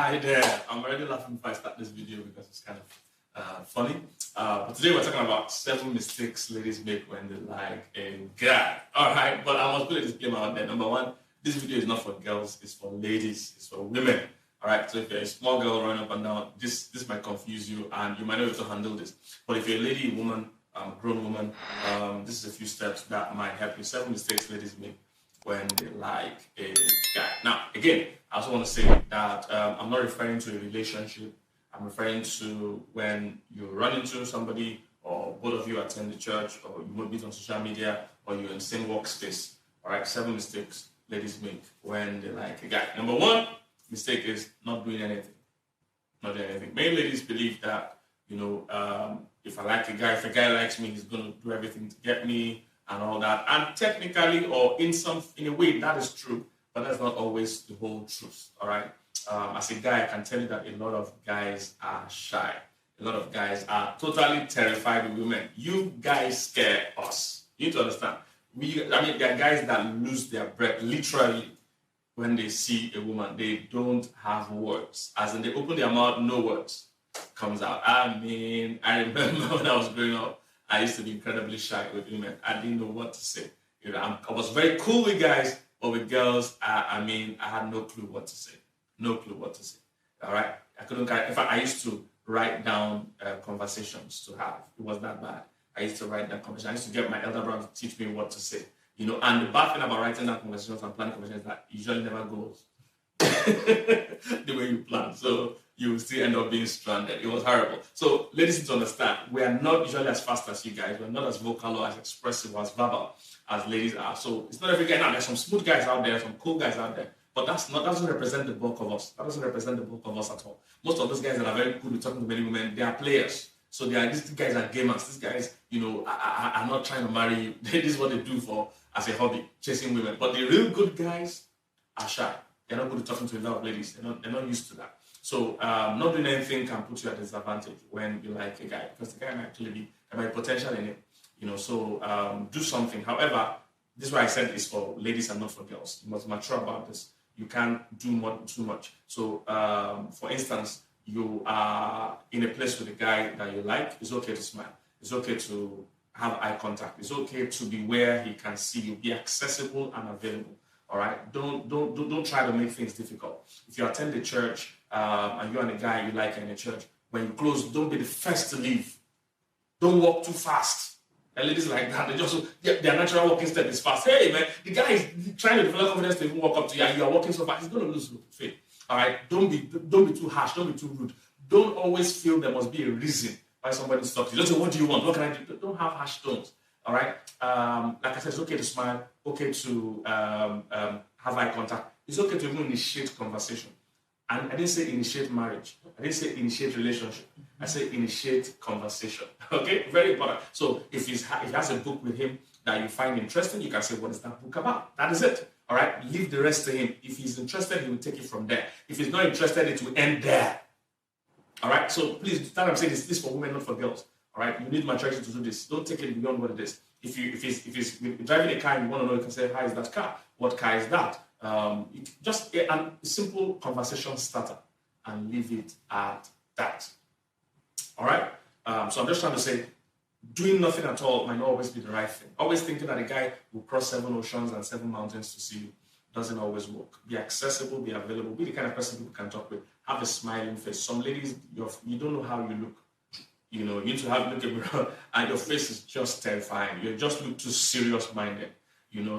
Hi there. I'm already laughing before I start this video because it's kind of funny. But today we're talking about 7 mistakes ladies make when they like a guy. Alright, but I must put a disclaimer out there. Number one, this video is not for girls, it's for ladies, it's for women. Alright, so if you're a small girl running up and down, this might confuse you and you might not be able to handle this. But if you're a lady, woman, grown woman, this is a few steps that might help you. 7 mistakes ladies make when they like a guy. Now, again, I also want to say that I'm not referring to a relationship. I'm referring to when you run into somebody, or both of you attend the church, or you meet on social media, or you're in the same workspace. All right, 7 mistakes ladies make when they like a guy. Number 1 mistake is not doing anything. Not doing anything. Many ladies believe that, if I like a guy, if a guy likes me, he's going to do everything to get me and all that. And technically, or in a way, that is true, but that's not always the whole truth. All right. As a guy, I can tell you that a lot of guys are shy. A lot of guys are totally terrified of women. You guys scare us. You need to understand. There are guys that lose their breath literally when they see a woman. They don't have words. As in, they open their mouth, no words comes out. I remember when I was growing up, I used to be incredibly shy with women. I didn't know what to say. I was very cool with guys, but with girls, I had no clue what to say. No clue what to say. All right? In fact, I used to write down conversations to have. It was that bad. I used to write down conversations. I used to get my elder brother to teach me what to say. And the bad thing about writing down conversations and planning conversations is that it usually never goes the way you plan. So you will still end up being stranded. It was horrible. So ladies need to understand, we are not usually as fast as you guys. We're not as vocal or as expressive or as verbal as ladies are. So it's not every guy. Now, there's some smooth guys out there, some cool guys out there. But that doesn't represent the bulk of us. That doesn't represent the bulk of us at all. Most of those guys that are very good with talking to many women, they are players. So these guys are gamers. These guys, are not trying to marry you. This is what they do as a hobby, chasing women. But the real good guys are shy. They're not good at talking to a lot of ladies. They're not used to that. So not doing anything can put you at a disadvantage when you like a guy, because the guy might actually be potential in it. So do something. However, this is why I said it's for ladies and not for girls. You must mature about this. You can't do too much. So, for instance, you are in a place with a guy that you like. It's okay to smile. It's okay to have eye contact. It's okay to be where he can see you. Be accessible and available. All right. Don't try to make things difficult. If you attend the church and you're a guy you like in the church, when you close, don't be the first to leave. Don't walk too fast. And ladies like that, their natural walking step is fast. Hey man, the guy is trying to develop confidence to even walk up to you, and you are walking so fast, he's going to lose faith. All right, don't be too harsh, don't be too rude. Don't always feel there must be a reason why somebody stops you. Don't say, what do you want? What can I do? Don't have harsh tones. All right, like I said, it's okay to smile, okay to have eye contact. It's okay to even initiate conversation. And I didn't say initiate marriage. I didn't say initiate relationship. I say initiate conversation. Okay? Very important. So if he has a book with him that you find interesting, you can say, what is that book about? That is it. All right? Leave the rest to him. If he's interested, he will take it from there. If he's not interested, it will end there. All right? So please, that I'm saying is this for women, not for girls. All right? You need maturity to do this. Don't take it beyond what it is. If he's driving a car and you want to know, you can say, how is that car? What car is that? Just a simple conversation starter and leave it at that. All right. So I'm just trying to say, doing nothing at all might not always be the right thing. Always thinking that a guy will cross 7 oceans and 7 mountains to see you doesn't always work. Be accessible, be available, be the kind of person people can talk with. Have a smiling face. Some ladies, you don't know how you look. You need to look at the mirror and your face is just terrifying. You just look too serious-minded.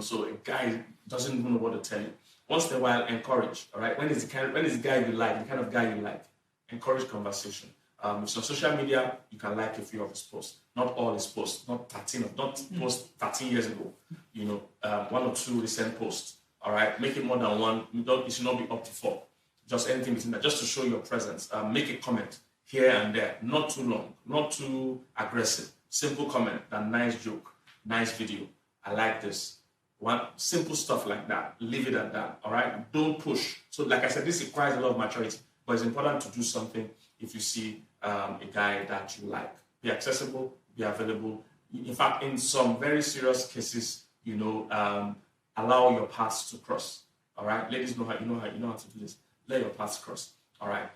So a guy doesn't even know what to tell you. Once in a while, encourage. All right. When is the guy you like, the kind of guy you like? Encourage conversation. So on social media, you can like a few of his posts. Not all his posts. Not posts 13 years ago. 1 or 2 recent posts. All right. Make it more than 1. It should not be up to 4. Just anything between that, just to show your presence. Make a comment here and there. Not too long. Not too aggressive. Simple comment. That nice joke. Nice video. I like this. One simple stuff like that. Leave it at that. All right. Don't push. So, like I said, this requires a lot of maturity, but it's important to do something if you see a guy that you like. Be accessible. Be available. In fact, in some very serious cases, allow your paths to cross. All right. Ladies know how to do this. Let your paths cross. All right.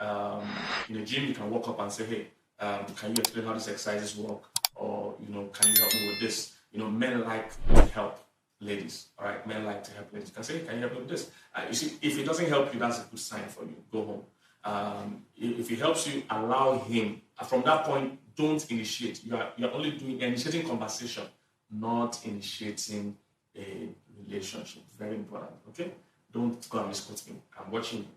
In a gym, you can walk up and say, hey, can you explain how these exercises work? Or, can you help me with this? Men like to help ladies. All right. Men like to help ladies. You can say, hey, can you help me with this? You see, if it doesn't help you, that's a good sign for you. Go home. If it helps you, allow him. From that point, don't initiate. You're only initiating conversation, not initiating a relationship. Very important. Okay? Don't go and misquote me. I'm watching you.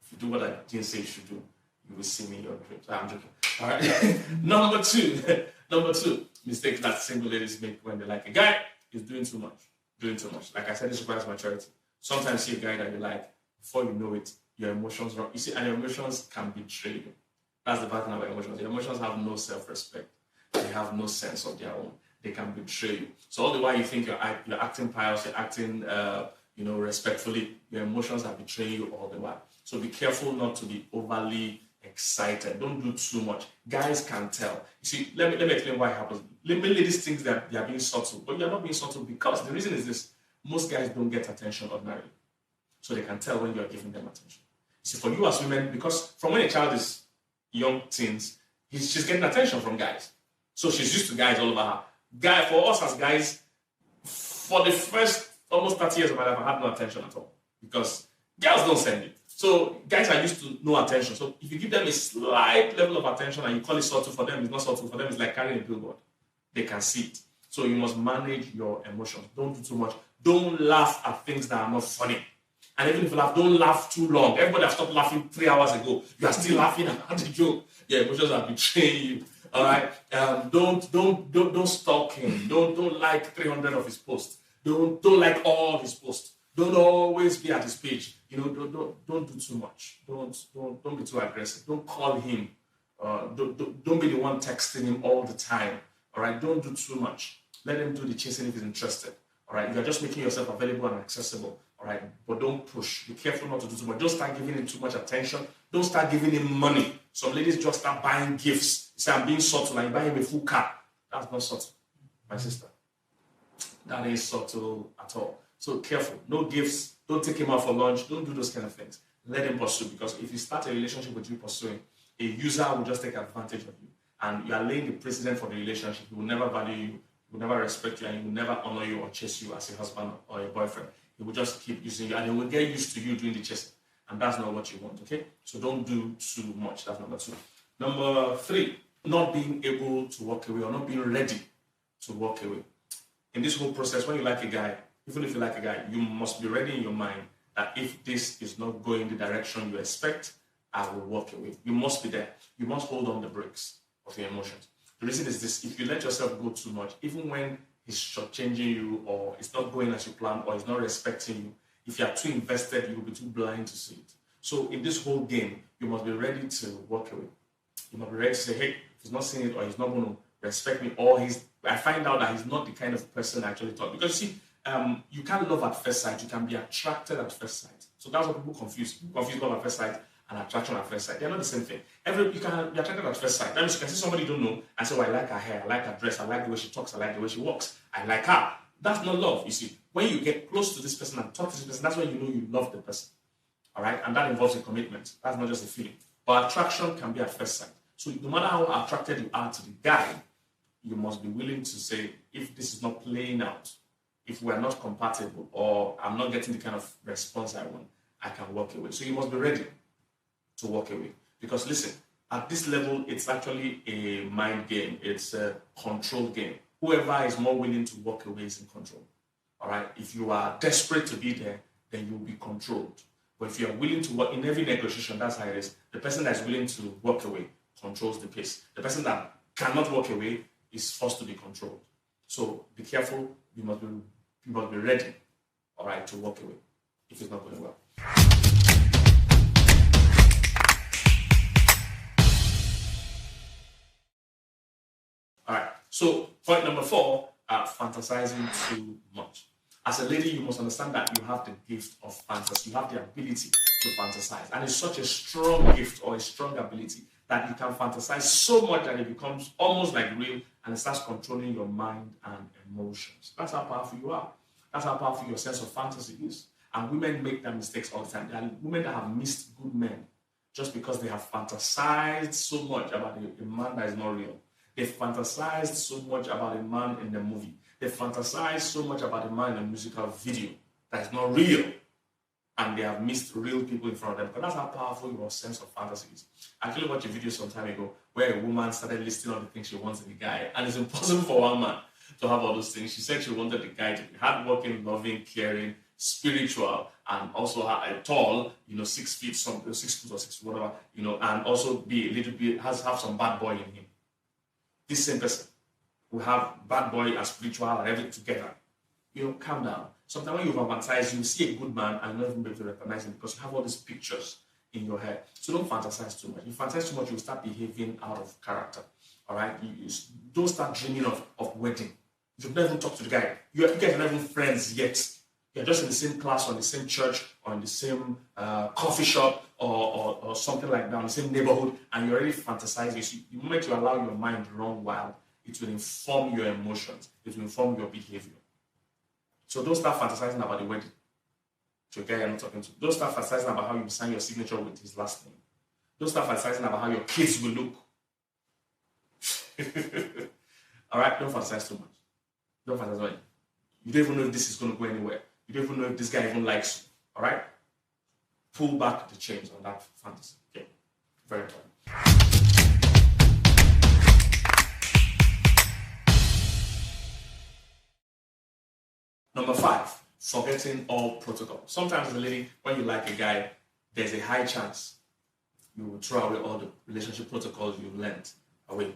If you do what I didn't say you should do, you will see me in your dreams. I'm joking. All right. Number two mistake that single ladies make when they like a guy is doing too much. Doing too much. Like I said, this requires maturity. Sometimes you see a guy that you like, before you know it, your emotions run. You see, and your emotions can betray you. That's the bad thing about emotions. Your emotions have no self-respect. They have no sense of their own. They can betray you. So all the while you think you're acting pious, you're acting, respectfully, your emotions are betraying you all the while. So be careful not to be overly excited. Don't do too much. Guys can tell. You see, let me explain why it happens. Ladies think that they are being subtle, but you're not being subtle because the reason is this: most guys don't get attention ordinarily, so they can tell when you're giving them attention. You see, for you as women, because from when a child is young teens, she's getting attention from guys, so she's used to guys all over her. For us as guys, for the first almost 30 years of my life, I had no attention at all because girls don't send me. So guys are used to no attention. So if you give them a slight level of attention and you call it subtle, for them it's not subtle. For them it's like carrying a billboard. They can see it. So you must manage your emotions. Don't do too much. Don't laugh at things that are not funny. And even if you laugh, don't laugh too long. Everybody has stopped laughing 3 hours ago. You are still laughing at the joke. Your emotions are betraying you. All right. Don't stalk him. Don't like 300 of his posts. Don't like all his posts. Don't always be at his page. Don't do too much. Don't be too aggressive. Don't call him. Don't be the one texting him all the time. All right. Don't do too much. Let him do the chasing if he's interested. All right. You're just making yourself available and accessible. All right. But don't push. Be careful not to do too much. Don't start giving him too much attention. Don't start giving him money. Some ladies just start buying gifts. You say, I'm being subtle, and you buy him a full car. That's not subtle, my sister. That ain't subtle at all. So careful. No gifts. Don't take him out for lunch. Don't do those kind of things. Let him pursue, because if you start a relationship with you pursuing, a user will just take advantage of you. And you are laying the precedent for the relationship. He will never value you. He will never respect you, and he will never honor you or chase you as a husband or a boyfriend. He will just keep using you, and he will get used to you doing the chasing. And that's not what you want, okay? So don't do too much. That's number 2. Number 3, not being able to walk away or not being ready to walk away. In this whole process, when you like a guy, even if you like a guy, you must be ready in your mind that if this is not going the direction you expect, I will walk away. You must be there. You must hold on the brakes of your emotions. The reason is this: if you let yourself go too much, even when he's shortchanging you, or it's not going as you plan, or he's not respecting you, if you are too invested, you will be too blind to see it. So in this whole game, you must be ready to walk away. You must be ready to say, hey, if he's not seeing it, or he's not going to respect me, or I find out that he's not the kind of person I actually thought. Because you see, you can't love at first sight. You can be attracted at first sight. So that's what people confuse. Confuse love at first sight and attraction at first sight. They're not the same thing. You can be attracted at first sight. That means you can see somebody you don't know and say, oh, I like her hair, I like her dress, I like the way she talks, I like the way she walks, I like her. That's not love, you see. When you get close to this person and talk to this person, that's when you know you love the person. All right? And that involves a commitment. That's not just a feeling. But attraction can be at first sight. So no matter how attracted you are to the guy, you must be willing to say, if this is not playing out, if we are not compatible, or I'm not getting the kind of response I want, I can walk away. So you must be ready to walk away. Because listen, at this level, it's actually a mind game. It's a control game. Whoever is more willing to walk away is in control. All right? If you are desperate to be there, then you'll be controlled. But if you are willing to work, in every negotiation, that's how it is. The person that is willing to walk away controls the pace. The person that cannot walk away is forced to be controlled. So be careful. You must be ready, all right, to walk away if it's not going well. All right. So point number 4, fantasizing too much. As a lady, you must understand that you have the gift of fantasy. You have the ability to fantasize. And it's such a strong gift or a strong ability that you can fantasize so much that it becomes almost like real, and it starts controlling your mind and emotions. That's how powerful you are. That's how powerful your sense of fantasy is. And women make that mistakes all the time. There are women that have missed good men just because they have fantasized so much about a man that is not real. They fantasized so much about a man in the movie. They fantasized so much about a man in a musical video that is not real. And they have missed real people in front of them. But that's how powerful your sense of fantasy is. I actually watched a video some time ago where a woman started listing all the things she wants in a guy. And it's impossible for one man to have all those things. She said she wanted the guy to be hardworking, loving, caring, spiritual, and also tall, 6 feet, 6 foot or 6 foot, whatever, and also be a little bit, have some bad boy in him. This same person will have bad boy and spiritual and everything together. Calm down. Sometimes when you fantasize, you see a good man and not even be able to recognize him because you have all these pictures in your head. So don't fantasize too much. If you fantasize too much, you'll start behaving out of character. All right? You don't start dreaming of wedding. You've never even talked to the guy. You guys are not even friends yet. You're just in the same class or in the same church or in the same coffee shop or something like that, in the same neighborhood, and you're already fantasizing. So the moment you allow your mind to run wild, it will inform your emotions. It will inform your behavior. So don't start fantasizing about the wedding to a guy you're not talking to. Don't start fantasizing about how you sign your signature with his last name. Don't start fantasizing about how your kids will look. All right? Don't fantasize too much. Don't fantasize. You don't even know if this is going to go anywhere. You don't even know if this guy even likes you. All right? Pull back the chains on that fantasy. Okay? Very important. Number 5, forgetting all protocol. Sometimes, as a lady, when you like a guy, there's a high chance you will throw away all the relationship protocols you learned away.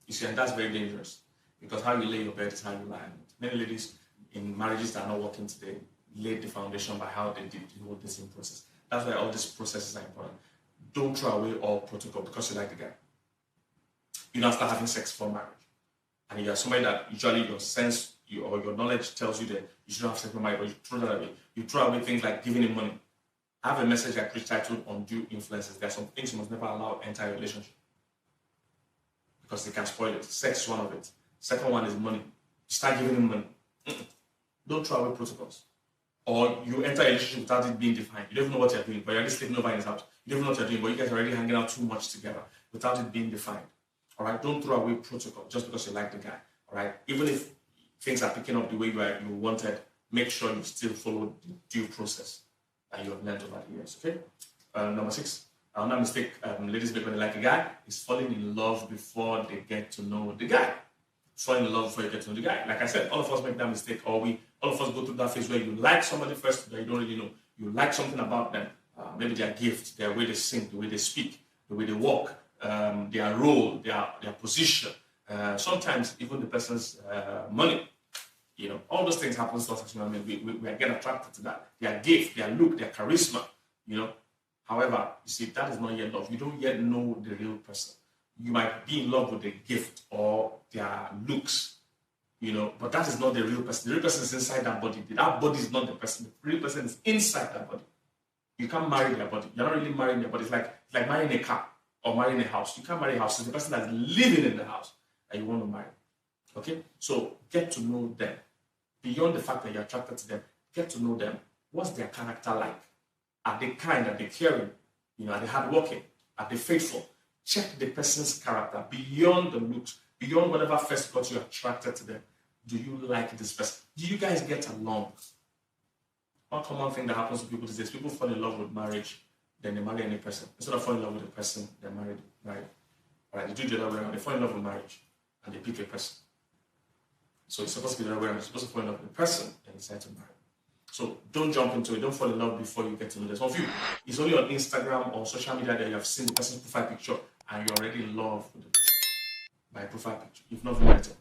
You see, and that's very dangerous because how you lay your bed is how you lie on it. Many ladies in marriages that are not working today laid the foundation by how they did the whole dating process. That's why all these processes are important. Don't throw away all protocol because you like the guy. You don't start having sex for marriage. And you're somebody that usually your sense or your knowledge tells you that you shouldn't have sex for marriage, but you throw that away. You throw away things like giving him money. I have a message I preach titled Undue Influences. There are some things you must never allow enter a relationship because they can spoil it. Sex is one of it. Second one is money. You start giving him money. Don't throw away protocols. Or you enter a relationship without it being defined. You don't even know what you're doing, but you're just sleeping over in his house. You don't even know what you're doing, but you guys are already hanging out too much together without it being defined. All right? Don't throw away protocol just because you like the guy. All right? Even if things are picking up the way you wanted, make sure you still follow the due process that you have learned over the years. Okay? Number 6. Another mistake ladies make when they like a guy is falling in love before they get to know the guy. Falling in love before you get to know the guy. Like I said, all of us make that mistake, or all of us go through that phase where you like somebody first that you don't really know. You like something about them, maybe their gift, their way they sing, the way they speak, the way they walk, their role, their position, sometimes even the person's money. All those things happen to us as human beings. We get attracted to that. Their gift, their look, their charisma, However, you see, that is not yet love. You don't yet know the real person. You might be in love with the gift or their looks, but that is not the real person. The real person is inside that body. That body is not the person. The real person is inside that body. You can't marry their body. You're not really marrying their body. It's like marrying a car or marrying a house. You can't marry a house. It's the person that's living in the house that you want to marry. Okay? So get to know them. Beyond the fact that you're attracted to them, get to know them. What's their character like? Are they kind? Are they caring? Are they hardworking? Are they faithful? Check the person's character beyond the looks, beyond whatever first got you attracted to them. Do you like this person? Do you guys get along? One common thing that happens to people these days, people fall in love with marriage, then they marry any person. Instead of falling in love with a person, they're married. All right, they do the other way around. They fall in love with marriage, and they pick a person. So it's supposed to be the other way around. You're supposed to fall in love with a person, and decide to marry. So don't jump into it. Don't fall in love before you get to know them. Some of you, it's only on Instagram or social media that you have seen the person's profile picture and you're already in love with it by profile picture. If not met it,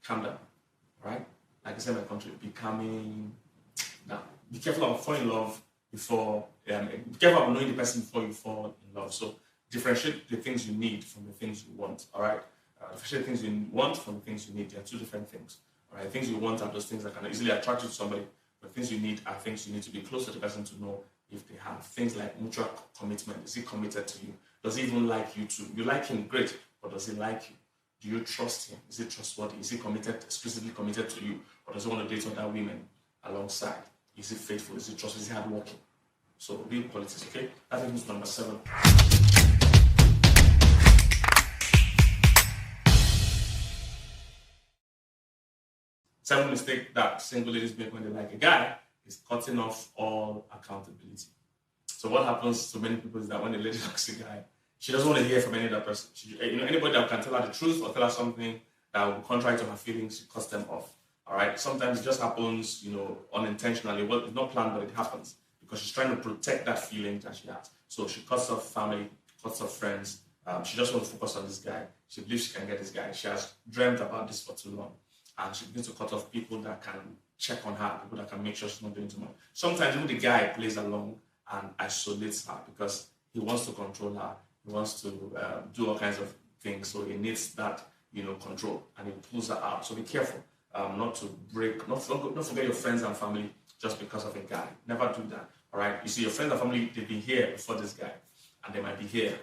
calm down. Right? Like I said in my country, be calming down. Be careful of falling in love before, be careful of knowing the person before you fall in love. So differentiate the things you need from the things you want. All right? Differentiate the things you want from the things you need. They are two different things. All right? Things you want are those things that can easily attract you to somebody. The things you need are things you need to be close to the person to know if they have. Things like mutual commitment. Is he committed to you? Does he even like you too? You like him, great, but does he like you? Do you trust him? Is he trustworthy? Is he committed, exclusively committed to you? Or does he want to date other women alongside? Is he faithful? Is he trustworthy? Is he hardworking? So real qualities, okay? That is number 7. Seventh mistake that single ladies make when they like a guy is cutting off all accountability. So what happens to many people is that when the lady likes a guy, she doesn't want to hear from any other person. Anybody that can tell her the truth or tell her something that will be contrary to her feelings, she cuts them off. All right. Sometimes it just happens, unintentionally. Well, it's not planned, but it happens because she's trying to protect that feeling that she has. So she cuts off family, cuts off friends. She just wants to focus on this guy. She believes she can get this guy. She has dreamt about this for too long. And she begins to cut off people that can check on her, people that can make sure she's not doing too much. Sometimes even the guy plays along and isolates her because he wants to control her. He wants to do all kinds of things. So he needs that, control, and he pulls her out. So be careful not to break, not forget your friends and family just because of a guy. Never do that. All right. You see, your friends and family, they've been here before this guy, and they might be here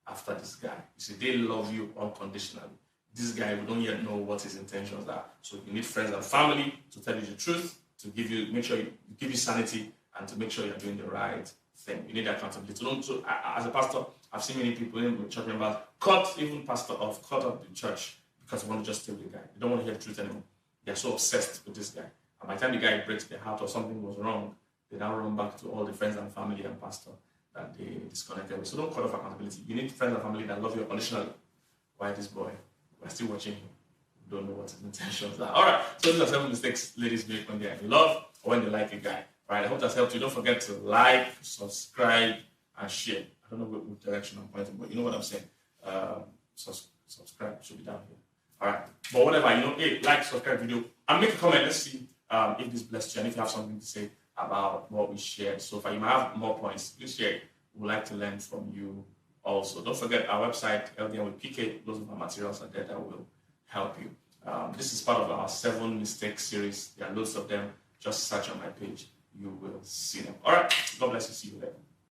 after this guy. You see, they love you unconditionally. This guy, we don't yet know what his intentions are. So you need friends and family to tell you the truth, to make sure you give you sanity, and to make sure you're doing the right thing. You need accountability. So as a pastor, I've seen many people, church members, cut even pastor off, cut off the church because they want to just stay with the guy. They don't want to hear the truth anymore. They're so obsessed with this guy. And by the time the guy breaks their heart or something was wrong, they now run back to all the friends and family and pastor that they disconnected with. So don't cut off accountability. You need friends and family that love you unconditionally. Why this boy? We're still watching him. We don't know what his intentions are. All right. So these are 7 mistakes ladies make when they're in love or when they like a guy. All right. I hope that's helped you. Don't forget to like, subscribe, and share. I don't know what direction I'm pointing, but you know what I'm saying. Subscribe should be down here. All right. But whatever, hey, like, subscribe video, and make a comment. Let's see if this blessed you and if you have something to say about what we shared so far. You might have more points. Please share. We'd like to learn from you. Also, don't forget our website, LDM with PK. Those of our materials are there that will help you. This is part of our 7 mistakes series. There are loads of them. Just search on my page. You will see them. All right. God bless you. See you later.